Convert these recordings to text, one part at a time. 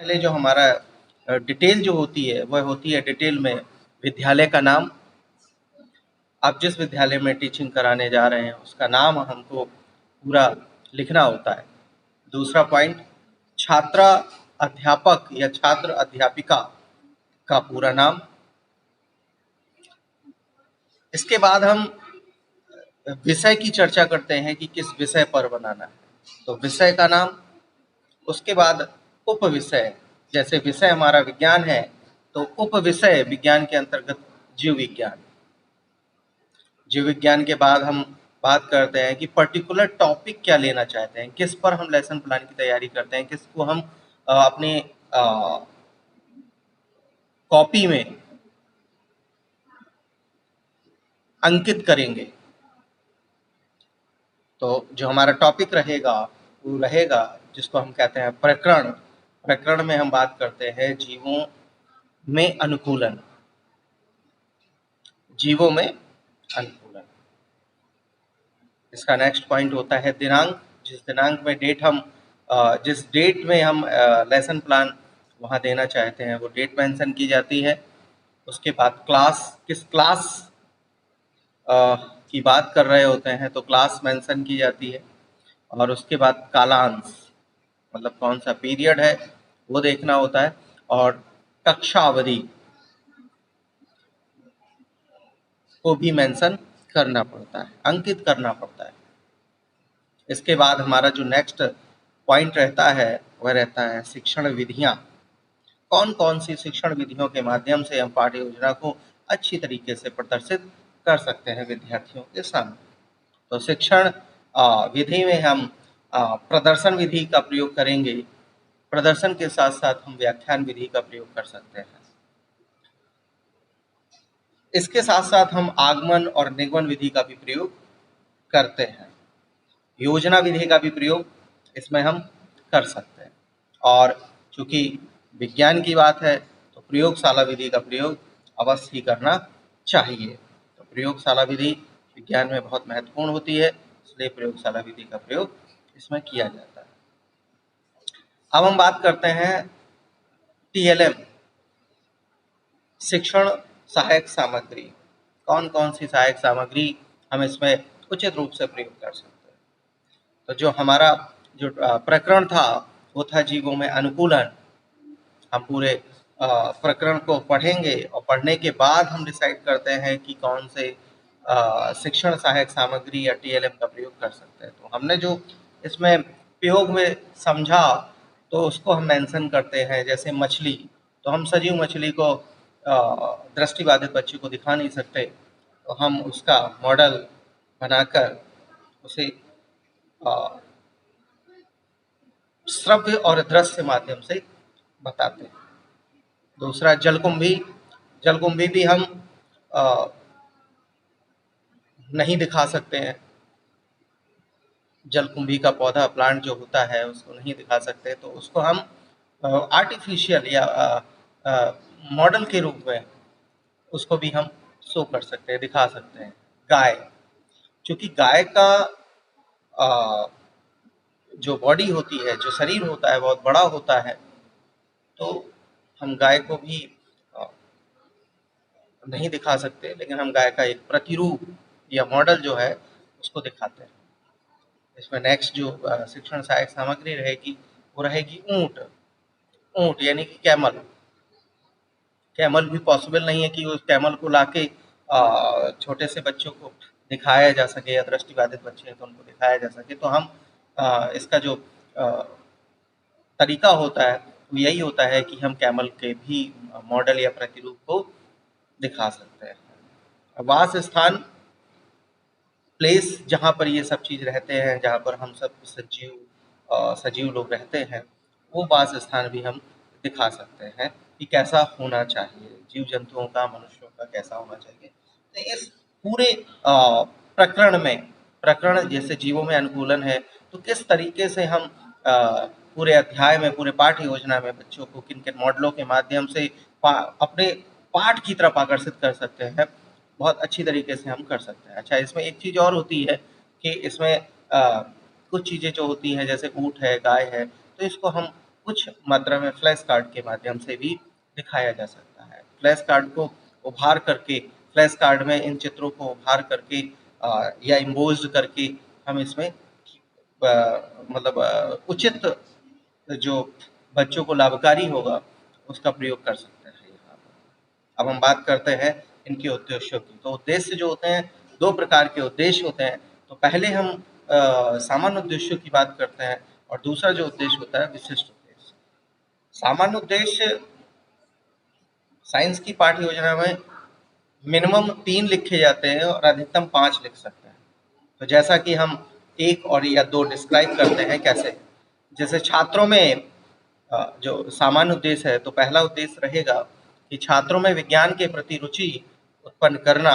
पहले जो हमारा डिटेल जो होती है वह होती है डिटेल में विद्यालय का नाम। आप जिस विद्यालय में टीचिंग कराने जा रहे हैं उसका नाम हमको पूरा लिखना होता है। दूसरा पॉइंट, छात्रा अध्यापक या छात्र अध्यापिका का पूरा नाम। इसके बाद हम विषय की चर्चा करते हैं कि किस विषय पर बनाना है, तो विषय का नाम। उसके बाद उप विषय, जैसे विषय हमारा विज्ञान है तो उप विषय विज्ञान के अंतर्गत जीव विज्ञान। जीव विज्ञान के बाद हम बात करते हैं कि पर्टिकुलर टॉपिक क्या लेना चाहते हैं, किस पर हम लेसन प्लान की तैयारी करते हैं, किसको हम अपने कॉपी में अंकित करेंगे। तो जो हमारा टॉपिक रहेगा वो रहेगा जिसको हम कहते हैं प्रकरण। प्रकरण में हम बात करते हैं जीवों में अनुकूलन, जीवों में अनुकूलन। इसका नेक्स्ट पॉइंट होता है दिनांक। जिस दिनांक में जिस डेट में हम लेसन प्लान वहाँ देना चाहते हैं वो डेट मेंशन की जाती है। उसके बाद क्लास, किस क्लास की बात कर रहे होते हैं तो क्लास मेंशन की जाती है। और उसके बाद कालांश, मतलब कौन सा पीरियड है वो देखना होता है। और कक्षा अवधि को भी मेंशन करना पड़ता है, अंकित करना पड़ता है। इसके बाद हमारा जो नेक्स्ट पॉइंट रहता है वह रहता है शिक्षण विधियां। कौन कौन सी शिक्षण विधियों के माध्यम से हम पाठ्य योजना को अच्छी तरीके से प्रदर्शित कर सकते हैं विद्यार्थियों के सामने। तो शिक्षण विधि में हम प्रदर्शन विधि का प्रयोग करेंगे। प्रदर्शन के साथ साथ हम व्याख्यान विधि का प्रयोग कर सकते हैं। इसके साथ साथ हम आगमन और निगमन विधि का भी प्रयोग करते हैं। योजना विधि का भी प्रयोग इसमें हम कर सकते हैं। और चूंकि विज्ञान की बात है तो प्रयोगशाला विधि का प्रयोग अवश्य ही करना चाहिए। तो प्रयोगशाला विधि विज्ञान में बहुत महत्वपूर्ण होती है, इसलिए प्रयोगशाला विधि का प्रयोग इसमें किया जाता है। अब हम बात करते हैं TLM, शिक्षण सहायक सामग्री। कौन कौन सी सहायक सामग्री हम इसमें उचित रूप से प्रयोग कर सकते हैं। तो जो हमारा जो प्रकरण था वो था जीवों में अनुकूलन। हम पूरे प्रकरण को पढ़ेंगे और पढ़ने के बाद हम डिसाइड करते हैं कि कौन से शिक्षण सहायक सामग्री या TLM का प्रयोग कर सकते हैं। तो हमने जो इसमें प्रयोग में समझा तो उसको हम मेंशन करते हैं। जैसे मछली, तो हम सजीव मछली को दृष्टिबाधित बच्चे को दिखा नहीं सकते, तो हम उसका मॉडल बनाकर उसे श्रव्य और दृश्य माध्यम से बताते हैं। दूसरा जलकुंभी, जलकुंभी भी हम नहीं दिखा सकते हैं। जलकुंभी का पौधा प्लांट जो होता है उसको नहीं दिखा सकते, तो उसको हम आर्टिफिशियल या मॉडल के रूप में उसको भी हम शो कर सकते हैं, दिखा सकते हैं। गाय, क्योंकि गाय का जो बॉडी होती है, जो शरीर होता है बहुत बड़ा होता है, तो हम गाय को भी नहीं दिखा सकते, लेकिन हम गाय का एक प्रतिरूप या मॉडल जो है उसको दिखाते हैं। इसमें नेक्स्ट जो शिक्षण सहायक सामग्री रहेगी वो रहेगी ऊंट। ऊंट यानी कि कैमल। कैमल भी पॉसिबल नहीं है कि उस कैमल को लाके छोटे से बच्चों को दिखाया जा सके, या दृष्टिबाधित बच्चे हैं तो उनको दिखाया जा सके। तो हम इसका जो तरीका होता है वो यही होता है कि हम कैमल के भी मॉडल या प्रतिरूप को दिखा सकते हैं। वास स्थान, प्लेस जहाँ पर ये सब चीज़ रहते हैं, जहाँ पर हम सब सजीव लोग रहते हैं, वो वास स्थान भी हम दिखा सकते हैं कि कैसा होना चाहिए, जीव जंतुओं का, मनुष्यों का कैसा होना चाहिए। तो इस पूरे प्रकरण में, प्रकरण जैसे जीवों में अनुकूलन है, तो किस तरीके से हम पूरे अध्याय में, पूरे पाठ्य योजना में बच्चों को किन किन मॉडलों के माध्यम से अपने पाठ की तरफ आकर्षित कर सकते हैं, बहुत अच्छी तरीके से हम कर सकते हैं। अच्छा, इसमें एक चीज़ और होती है कि इसमें कुछ चीज़ें जो होती हैं जैसे ऊँट है, गाय है, तो इसको हम कुछ मात्रा में फ्लैश कार्ड के माध्यम से भी दिखाया जा सकता है। फ्लैश कार्ड को उभार करके, फ्लैश कार्ड में इन चित्रों को उभार करके या इम्बोज्ड करके हम इसमें मतलब उचित जो बच्चों को लाभकारी होगा उसका प्रयोग कर सकते हैं यहाँ पर। अब हम बात करते हैं इनके उद्देश्यों की। तो उद्देश्य जो होते हैं, दो प्रकार के उद्देश्य होते हैं। तो पहले हम सामान्य उद्देश्यों की बात करते हैं और दूसरा जो उद्देश्य होता है विशिष्ट उद्देश्य। सामान्य उद्देश्य साइंस की पाठ्य योजना में मिनिमम 3 लिखे जाते हैं और अधिकतम 5 लिख सकते हैं। तो जैसा कि हम 1 और या 2 डिस्क्राइब करते हैं कैसे, जैसे छात्रों में जो सामान्य उद्देश्य है, तो पहला उद्देश्य रहेगा कि छात्रों में विज्ञान के प्रति रुचि उत्पन्न करना।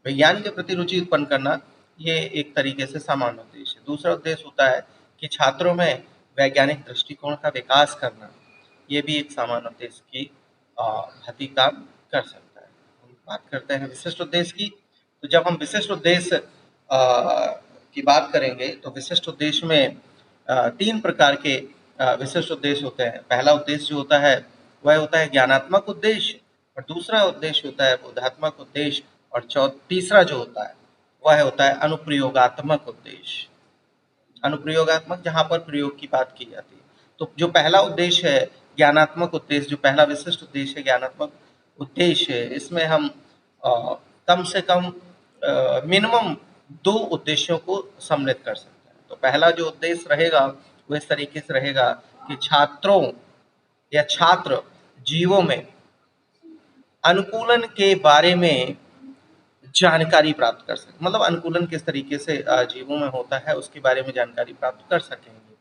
विज्ञान के प्रति रुचि उत्पन्न करना ये एक तरीके से सामान्य उद्देश्य है। दूसरा उद्देश्य होता है कि छात्रों में वैज्ञानिक दृष्टिकोण का विकास करना। ये भी एक सामान्य उद्देश्य की भांति काम कर सकता है। हम बात करते हैं विशिष्ट उद्देश्य की। तो जब हम विशिष्ट उद्देश्य की बात करेंगे तो विशिष्ट उद्देश्य में 3 प्रकार के विशिष्ट उद्देश्य होते हैं। पहला उद्देश्य जो होता है वह होता है ज्ञानात्मक उद्देश्य, और दूसरा उद्देश्य होता है बोधात्मक उद्देश्य, और तीसरा जो होता है वह होता है अनुप्रयोगात्मक उद्देश्य। अनुप्रयोगात्मक, जहाँ पर प्रयोग की बात की जाती है। तो जो पहला उद्देश्य है ज्ञानात्मक उद्देश्य, जो पहला विशिष्ट उद्देश्य है ज्ञानात्मक उद्देश्य है, इसमें हम कम से कम मिनिमम 2 उद्देश्यों को सम्मिलित कर सकते हैं। तो पहला जो उद्देश्य रहेगा वो इस तरीके से रहेगा कि छात्रों या छात्र जीवों में अनुकूलन के बारे में जानकारी प्राप्त कर सकें। मतलब अनुकूलन किस तरीके से जीवों में होता है उसके बारे में जानकारी प्राप्त कर सकेंगे।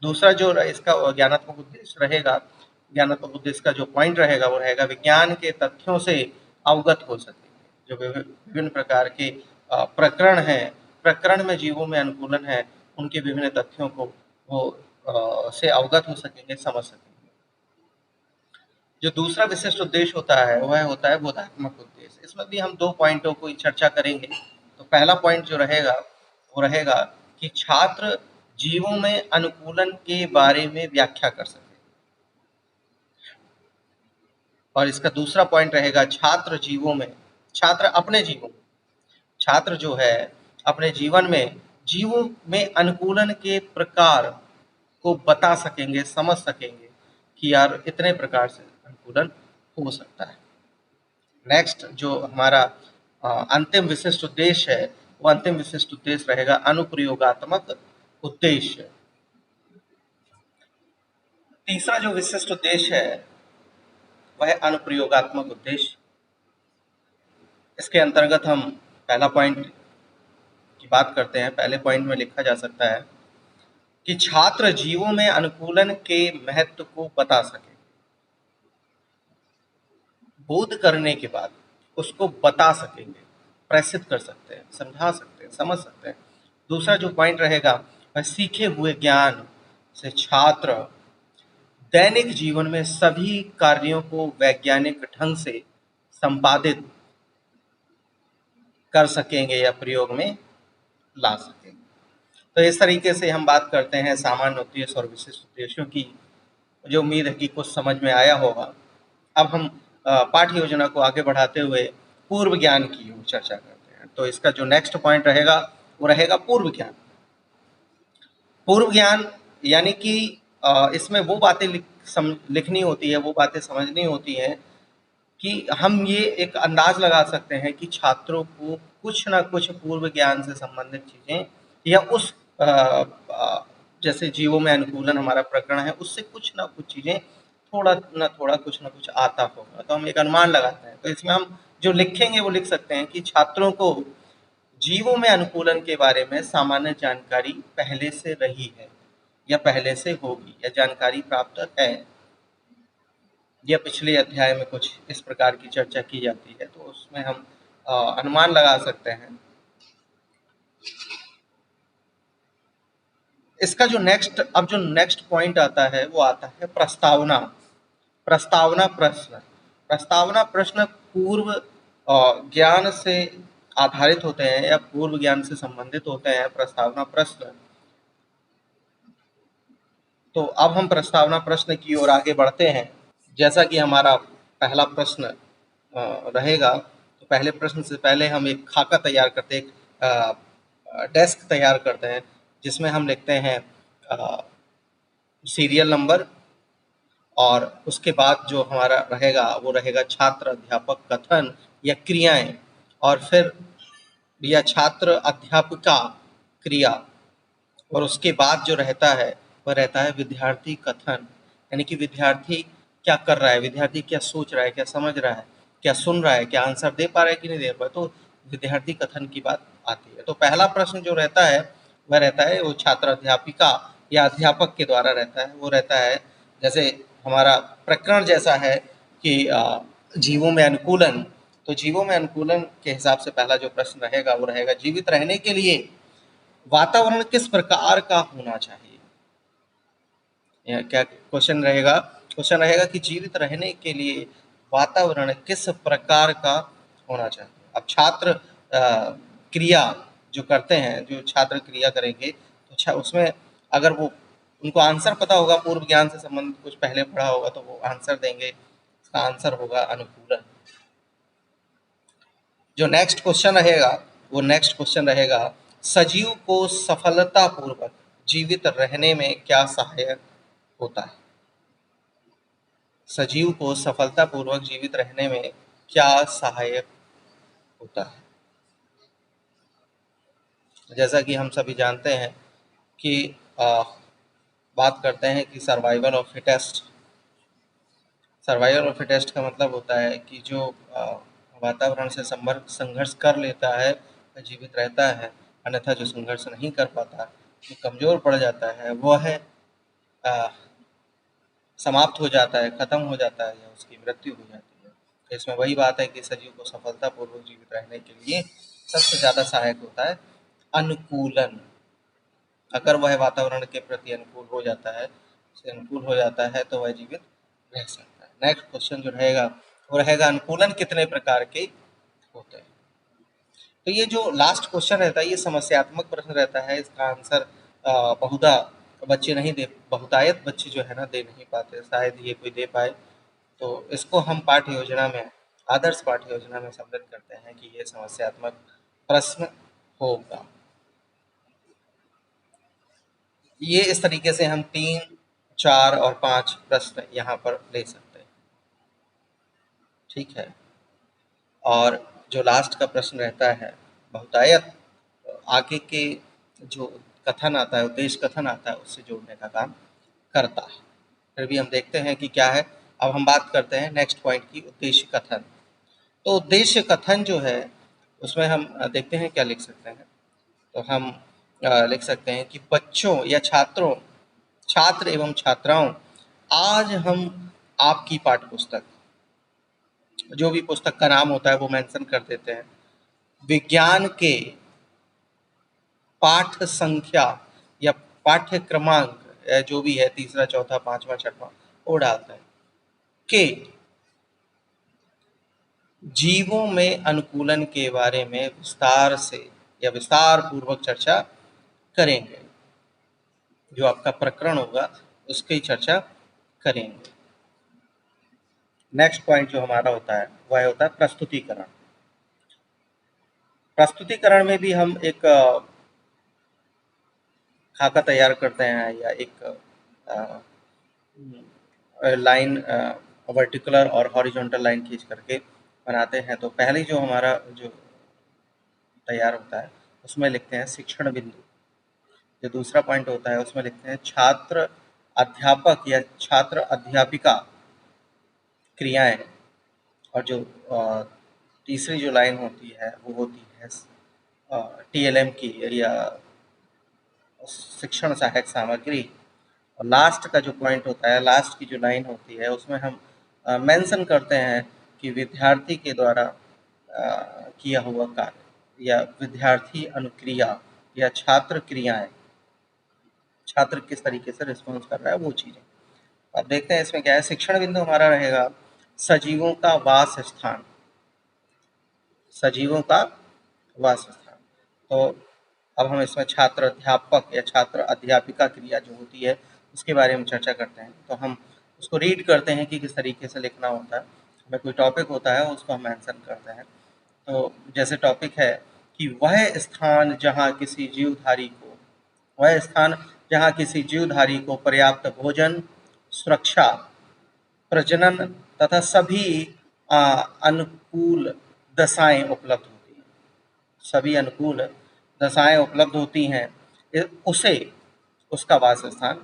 दूसरा जो इसका ज्ञानात्मक उद्देश्य रहेगा, ज्ञानात्मक उद्देश्य का जो पॉइंट रहेगा वो रहेगा विज्ञान के तथ्यों से अवगत हो सकेंगे। जो विभिन्न प्रकार के प्रकरण हैं, प्रकरण में जीवों में अनुकूलन है, उनके विभिन्न तथ्यों को वो से अवगत हो सकेंगे, समझ सकेंगे। जो दूसरा विशिष्ट उद्देश्य होता है वह होता है बोधात्मक उद्देश्य। इसमें भी हम 2 पॉइंटों को चर्चा करेंगे। तो पहला पॉइंट जो रहेगा वो रहेगा कि छात्र जीवों में अनुकूलन के बारे में व्याख्या कर सके, और इसका दूसरा पॉइंट रहेगा छात्र जीवों में, छात्र अपने जीवों में, छात्र जो है अपने जीवन में जीवों में अनुकूलन के प्रकार को बता सकेंगे, समझ सकेंगे कि यार इतने प्रकार से अनुकूलन हो सकता है। नेक्स्ट जो हमारा अंतिम विशिष्ट उद्देश्य है वो अंतिम विशिष्ट उद्देश्य रहेगा अनुप्रयोगात्मक उद्देश्य। तीसरा जो विशिष्ट उद्देश्य है वह अनुप्रयोगात्मक उद्देश्य। इसके अंतर्गत हम पहला पॉइंट की बात करते हैं। पहले पॉइंट में लिखा जा सकता है कि छात्र जीवों में अनुकूलन के महत्व को बता सके, बोध करने के बाद उसको बता सकेंगे, प्रेषित कर सकते हैं, समझा सकते हैं, समझ सकते हैं। दूसरा जो पॉइंट रहेगा वह सीखे हुए ज्ञान से छात्र दैनिक जीवन में सभी कार्यों को वैज्ञानिक ढंग से संपादित कर सकेंगे या प्रयोग में ला सकेंगे। तो इस तरीके से हम बात करते हैं सामान्य उद्देश्य और विशिष्ट उद्देश्यों की। मुझे उम्मीद है कि कुछ समझ में आया होगा। अब हम पाठ्य योजना को आगे बढ़ाते हुए पूर्व ज्ञान की ओर चर्चा करते हैं। तो इसका जो नेक्स्ट पॉइंट रहेगा वो रहेगा पूर्व ज्ञान। पूर्व ज्ञान यानी कि इसमें वो बातें लिखनी होती है, वो बातें समझनी होती हैं कि हम ये एक अंदाज लगा सकते हैं कि छात्रों को कुछ ना कुछ पूर्व ज्ञान से संबंधित चीज़ें या उस जैसे जीवों में अनुकूलन हमारा प्रकरण है उससे कुछ ना कुछ चीज़ें थोड़ा ना थोड़ा कुछ ना कुछ आता होगा। तो हम एक अनुमान लगाते हैं। तो इसमें हम जो लिखेंगे वो लिख सकते हैं कि छात्रों को जीवों में अनुकूलन के बारे में सामान्य जानकारी पहले से रही है या पहले से होगी या जानकारी प्राप्त है, या पिछले अध्याय में कुछ इस प्रकार की चर्चा की जाती है। तो उसमें हम अनुमान लगा सकते हैं। इसका जो नेक्स्ट पॉइंट आता है वो आता है प्रस्तावना। प्रस्तावना प्रश्न। प्रस्तावना प्रश्न पूर्व ज्ञान से आधारित होते हैं या पूर्व ज्ञान से संबंधित होते हैं। प्रस्तावना प्रश्न तो अब हम प्रस्तावना प्रश्न की ओर आगे बढ़ते हैं। जैसा कि हमारा पहला प्रश्न रहेगा, तो पहले प्रश्न से पहले हम एक खाका तैयार करते हैं, एक डेस्क तैयार करते हैं, जिसमें हम लिखते हैं सीरियल नंबर, और उसके बाद जो हमारा रहेगा वो रहेगा छात्र अध्यापक कथन या क्रियाएं, और फिर या छात्र अध्यापिका क्रिया, और उसके बाद जो रहता है वह रहता है विद्यार्थी कथन, यानी कि विद्यार्थी क्या कर रहा है, विद्यार्थी क्या सोच रहा है, क्या समझ रहा है, क्या सुन रहा है, क्या आंसर दे पा रहा है कि नहीं दे पा रहा है, तो विद्यार्थी कथन की बात आती है। तो पहला प्रश्न जो रहता है वह रहता है वो छात्र अध्यापिका या अध्यापक के द्वारा रहता है। वो रहता है जैसे हमारा प्रकरण जैसा है कि जीवों में अनुकूलन, तो जीवों में अनुकूलन के हिसाब से पहला जो प्रश्न रहेगा वो रहेगा जीवित रहने के लिए वातावरण किस प्रकार का होना चाहिए। या क्या क्वेश्चन रहेगा, क्वेश्चन रहेगा कि जीवित रहने के लिए वातावरण किस प्रकार का होना चाहिए। अब छात्र क्रिया जो करते हैं, जो छात्र क्रिया करेंगे, तो उसमें अगर वो उनको आंसर पता होगा, पूर्व ज्ञान से संबंधित कुछ पहले पढ़ा होगा, तो वो आंसर देंगे। इसका आंसर होगा अनुकूलन। जो नेक्स्ट क्वेश्चन रहेगा वो नेक्स्ट क्वेश्चन रहेगा सजीव को सफलतापूर्वक जीवित रहने में क्या सहायक होता है। सजीव को सफलतापूर्वक जीवित रहने में क्या सहायक होता है। जैसा कि हम सभी जानते हैं कि बात करते हैं कि survival of fittest. Survival of fittest का मतलब होता है कि जो वातावरण से संघर्ष कर लेता है वह जीवित रहता है, अन्यथा जो संघर्ष नहीं कर पाता, जो कमजोर पड़ जाता है, वह समाप्त हो जाता है, खत्म हो जाता है, या उसकी मृत्यु हो जाती है। तो इसमें वही बात है कि सजीव को सफलतापूर्वक जीवित रहने के लिए सबसे ज़्यादा सहायक होता है अनुकूलन। अगर वह वातावरण के प्रति अनुकूल हो जाता है, से अनुकूल हो जाता है, तो वह जीवित रह सकता है। नेक्स्ट क्वेश्चन जो रहेगा वो रहेगा अनुकूलन कितने प्रकार के होते हैं। तो ये जो लास्ट क्वेश्चन रहता है ये समस्यात्मक प्रश्न रहता है। इसका आंसर बहुधा बच्चे नहीं दे, बहुतायत बच्चे जो है ना दे नहीं पाते, शायद ये कोई दे पाए। तो इसको हम पाठ्य योजना में, आदर्श पाठ्य योजना में सम्मिलित करते हैं कि ये समस्यात्मक प्रश्न होगा। ये इस तरीके से हम 3, 4 और 5 प्रश्न यहाँ पर ले सकते हैं। ठीक है। और जो लास्ट का प्रश्न रहता है बहुतायत, आगे के जो कथन आता है, उद्देश्य कथन आता है, उससे जोड़ने का काम करता है। फिर भी हम देखते हैं कि क्या है। अब हम बात करते हैं नेक्स्ट पॉइंट की, उद्देश्य कथन। तो उद्देश्य कथन जो है उसमें हम देखते हैं क्या लिख सकते हैं। तो हम लिख सकते हैं कि बच्चों या छात्र एवं छात्राओं, आज हम आपकी पाठ्य पुस्तक, जो भी पुस्तक का नाम होता है वो मेंशन कर देते हैं, विज्ञान के पाठ संख्या या पाठ्य क्रमांक, जो भी है, तीसरा, चौथा, पांचवा, छठवां, वो डालते हैं कि जीवों में अनुकूलन के बारे में विस्तार से या विस्तार पूर्वक चर्चा करेंगे। जो आपका प्रकरण होगा उसकी चर्चा करेंगे। नेक्स्ट पॉइंट जो हमारा होता है वह होता है प्रस्तुतिकरण। प्रस्तुतिकरण में भी हम एक खाका तैयार करते हैं, या एक लाइन, वर्टिकुलर और हॉरिजॉन्टल लाइन खींच करके बनाते हैं। तो पहले जो हमारा जो तैयार होता है उसमें लिखते हैं शिक्षण बिंदु। जो दूसरा पॉइंट होता है उसमें लिखते हैं छात्र अध्यापक या छात्र अध्यापिका क्रियाएं। और जो तीसरी जो लाइन होती है वो होती है TLM की, या शिक्षण सहायक सामग्री। और लास्ट का जो पॉइंट होता है, लास्ट की जो लाइन होती है, उसमें हम मेंशन करते हैं कि विद्यार्थी के द्वारा किया हुआ कार्य या विद्यार्थी अनुक्रिया या छात्र क्रियाएं, छात्र किस तरीके से रिस्पॉन्स कर रहा है, वो चीज़ें। अब देखते हैं इसमें क्या है। शिक्षण बिंदु हमारा रहेगा सजीवों का वास स्थान, सजीवों का वास स्थान। तो अब हम इसमें छात्र अध्यापक या छात्र अध्यापिका क्रिया जो होती है उसके बारे में चर्चा करते हैं। तो हम उसको रीड करते हैं कि किस तरीके से लिखना होता है। हमें कोई टॉपिक होता है उसको हम मेंशन करते हैं। तो जैसे टॉपिक है कि वह स्थान जहाँ किसी जीवधारी को वह स्थान जहाँ किसी जीवधारी को पर्याप्त भोजन, सुरक्षा, प्रजनन तथा सभी अनुकूल दशाएं उपलब्ध होती हैं। सभी अनुकूल दशाएं उपलब्ध होती हैं, उसे उसका वास स्थान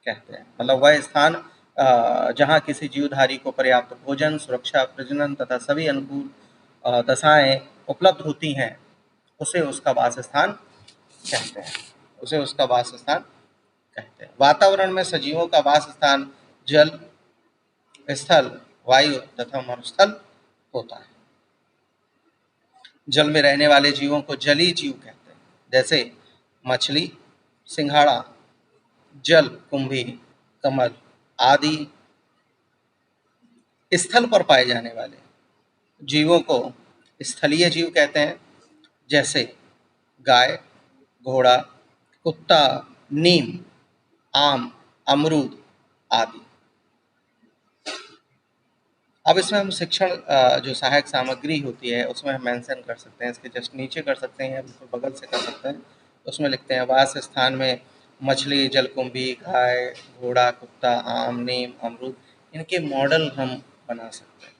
कहते हैं। मतलब वह स्थान जहाँ किसी जीवधारी को पर्याप्त भोजन, सुरक्षा, प्रजनन तथा सभी अनुकूल दशाएं उपलब्ध होती हैं, उसे उसका वास स्थान कहते हैं। उसे उसका वास स्थान कहते हैं। वातावरण में सजीवों का वास स्थान जल, स्थल, वायु तथा मरुस्थल होता है। जल में रहने वाले जीवों को जलीय जीव कहते हैं, जैसे मछली, सिंघाड़ा, जल कुंभी, कमल आदि। स्थल पर पाए जाने वाले जीवों को स्थलीय जीव कहते हैं, जैसे गाय, घोड़ा, कुत्ता, नीम, आम, अमरूद आदि। अब इसमें हम शिक्षण जो सहायक सामग्री होती है उसमें हम मेंशन कर सकते हैं, इसके जस्ट नीचे कर सकते हैं, बिल्कुल बगल से कर सकते हैं। उसमें लिखते हैं वास स्थान में मछली, जलकुंभी, गाय, घोड़ा, कुत्ता, आम, नीम, अमरूद, इनके मॉडल हम बना सकते हैं।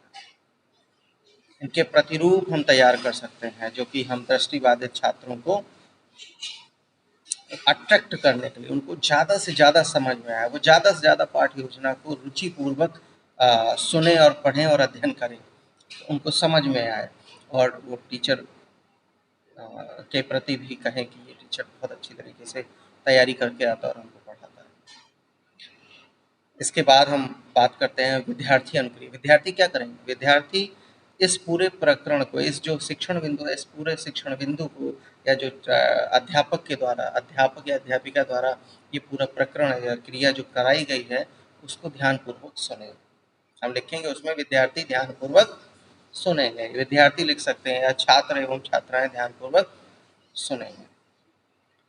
इनके प्रतिरूप हम तैयार कर सकते हैं, जो कि हम दृष्टिबाधित छात्रों को अट्रैक्ट करने के लिए, उनको ज़्यादा से ज़्यादा समझ में आए, वो ज़्यादा से ज़्यादा पाठ्य योजना को रुचिपूर्वक सुने और पढ़ें और अध्ययन करें, उनको समझ में आए और वो टीचर के प्रति भी कहें कि ये टीचर बहुत अच्छी तरीके से तैयारी करके आता है और हमको पढ़ाता है। इसके बाद हम बात करते हैं विद्यार्थी अनुक्रिया। विद्यार्थी क्या करेंगे? विद्यार्थी इस पूरे प्रकरण को, इस जो शिक्षण बिंदु है, इस पूरे शिक्षण बिंदु को या जो अध्यापक के द्वारा, अध्यापक या अध्यापिका द्वारा ये पूरा प्रकरण या क्रिया जो कराई गई है उसको ध्यानपूर्वक सुनेंगे। हम लिखेंगे उसमें विद्यार्थी ध्यानपूर्वक सुनेंगे। विद्यार्थी लिख सकते हैं या छात्र एवं छात्राएं ध्यानपूर्वक सुनेंगे।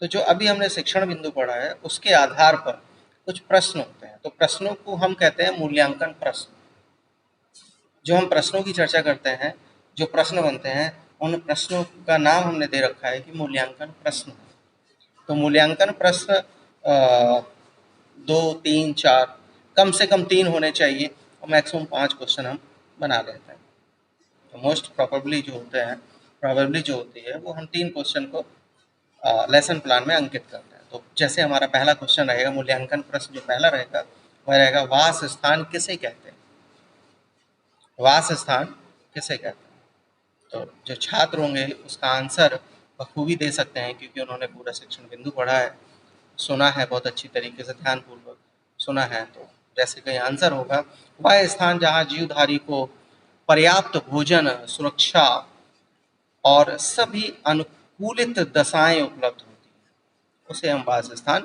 तो जो अभी हमने शिक्षण बिंदु पढ़ा है उसके आधार पर कुछ प्रश्न होते हैं, तो प्रश्नों को हम कहते हैं मूल्यांकन प्रश्न। जो हम प्रश्नों की चर्चा करते हैं, जो प्रश्न बनते हैं, उन प्रश्नों का नाम हमने दे रखा है कि मूल्यांकन प्रश्न। तो मूल्यांकन प्रश्न 2, 3, 4, कम से कम 3 होने चाहिए और मैक्सिमम 5 क्वेश्चन हम बना लेते हैं। तो मोस्ट प्रोबेबली जो होते हैं, प्रोबेबली जो होती है, वो हम 3 क्वेश्चन को लेसन प्लान में अंकित करते हैं। तो जैसे हमारा पहला क्वेश्चन रहेगा, मूल्यांकन प्रश्न जो पहला रहेगा वह रहेगा वास स्थान किसे कहते हैं? वास स्थान किसे कहते हैं? तो जो छात्र होंगे उसका आंसर बखूबी दे सकते हैं, क्योंकि उन्होंने पूरा शिक्षण बिंदु पढ़ा है, सुना है, बहुत अच्छी तरीके से ध्यानपूर्वक सुना है। तो जैसे कहीं आंसर होगा, वह स्थान जहाँ जीवधारी को पर्याप्त भोजन, सुरक्षा और सभी अनुकूलित दशाएं उपलब्ध होती हैं, उसे हम वास स्थान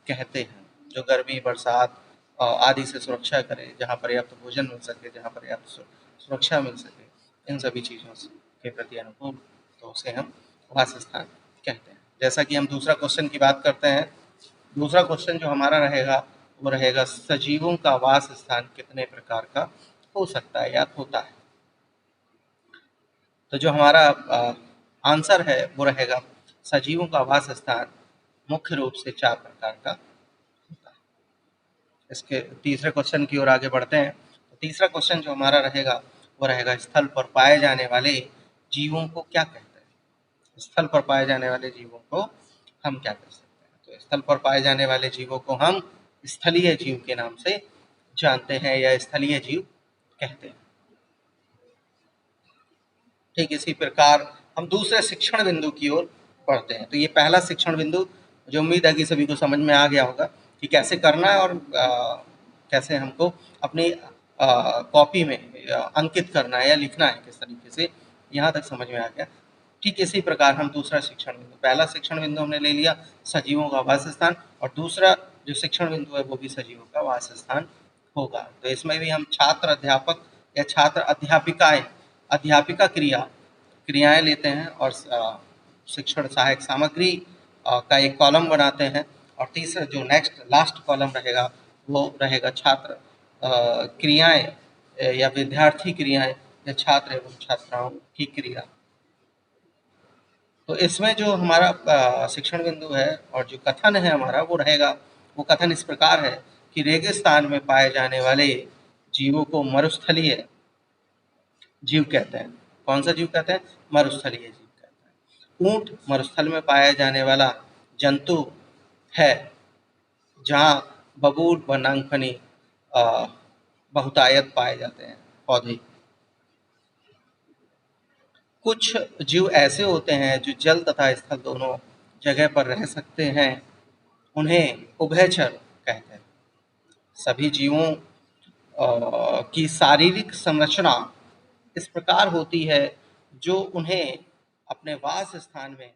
कहते हैं। जो गर्मी, बरसात आदि से सुरक्षा करे, जहाँ पर्याप्त भोजन मिल सके, जहाँ पर्याप्त सुरक्षा मिल सके, इन सभी चीज़ों के प्रति अनुकूल, तो उसे हम वास स्थान कहते हैं। जैसा कि हम दूसरा क्वेश्चन की बात करते हैं, दूसरा क्वेश्चन जो हमारा रहेगा वो रहेगा सजीवों का वास स्थान कितने प्रकार का हो सकता है या होता है? तो जो हमारा आंसर है वो रहेगा सजीवों का वास स्थान मुख्य रूप से 4 प्रकार का होता है। इसके तीसरे क्वेश्चन की ओर आगे बढ़ते हैं। तो तीसरा क्वेश्चन जो हमारा रहेगा वो रहेगा स्थल पर पाए जाने वाले जीवों को क्या कहते हैं? स्थल पर पाए जाने वाले जीवों को हम क्या कह सकते हैं? तो स्थल पर पाए जाने वाले जीवों को हम स्थलीय जीव के नाम से जानते हैं या स्थलीय जीव कहते हैं। ठीक इसी प्रकार हम दूसरे शिक्षण बिंदु की ओर बढ़ते हैं। तो ये पहला शिक्षण बिंदु जो उम्मीद है कि सभी को समझ में आ गया होगा कि कैसे करना है और कैसे हमको अपनी कॉपी में अंकित करना है या लिखना है किस तरीके से, यहाँ तक समझ में आ गया। ठीक इसी प्रकार हम दूसरा शिक्षण बिंदु, पहला शिक्षण बिंदु हमने ले लिया सजीवों का वास स्थान, और दूसरा जो शिक्षण बिंदु है वो भी सजीवों का वास स्थान होगा। तो इसमें भी हम छात्र अध्यापक या छात्र अध्यापिकाएं, अध्यापिका क्रियाएं लेते हैं और शिक्षण सहायक सामग्री का एक कॉलम बनाते हैं और तीसरा जो नेक्स्ट लास्ट कॉलम रहेगा वो रहेगा छात्र क्रियाएं या विद्यार्थी क्रियाएं या छात्र एवं छात्राओं की क्रिया। तो इसमें जो हमारा शिक्षण बिंदु है और जो कथन है हमारा वो रहेगा, वो कथन इस प्रकार है कि रेगिस्तान में पाए जाने वाले जीवों को मरुस्थलीय जीव कहते हैं। कौन सा जीव कहते हैं? मरुस्थलीय जीव कहते हैं। ऊंट मरुस्थल में पाया जाने वाला जंतु है जहाँ बबूल व नागफनी बहुतायत पाए जाते हैं पौधे। कुछ जीव ऐसे होते हैं जो जल तथा स्थल दोनों जगह पर रह सकते हैं, उन्हें उभयचर कहते हैं। सभी जीवों की शारीरिक संरचना इस प्रकार होती है जो उन्हें अपने वास स्थान में